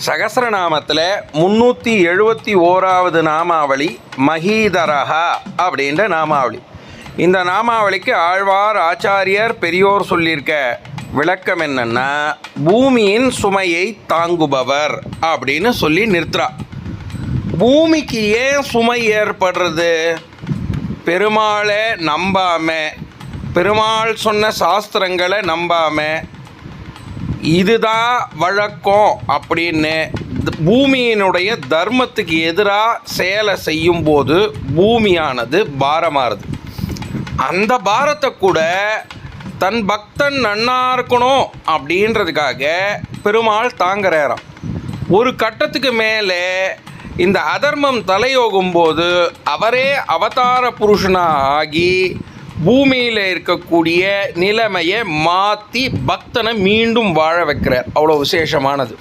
சகஸ்ரநாமத்தில் 371வது நாமாவளி மகீதரஹா அப்படின்ற நாமாவளி. இந்த நாமாவளிக்கு ஆழ்வார் ஆச்சாரியர் பெரியோர் சொல்லியிருக்க விளக்கம் என்னன்னா, பூமியின் சுமையை தாங்குபவர் அப்படின்னு சொல்லி நிறுத்துறா. பூமிக்கு ஏன் சுமை ஏற்படுறது? பெருமாளை நம்பாமல், பெருமாள் சொன்ன சாஸ்திரங்களை நம்பாமல், இதுதான் வழக்கம் அப்படின்னு பூமியினுடைய தர்மத்துக்கு எதிராக செயலை செய்யும்போது பூமியானது பாரமாறுது. அந்த பாரத்தை கூட தன் பக்தன் நன்னா இருக்கணும் அப்படின்றதுக்காக பெருமாள் தாங்குறாராம். ஒரு கட்டத்துக்கு மேலே இந்த அதர்மம் தலையோகும்போது அவரே அவதார புருஷனாக ஆகி பூமியில் இருக்கக்கூடிய நிலைமையை மாற்றி பக்தனை மீண்டும் வாழ வைக்கிறார். அவ்வளோ விசேஷமானது.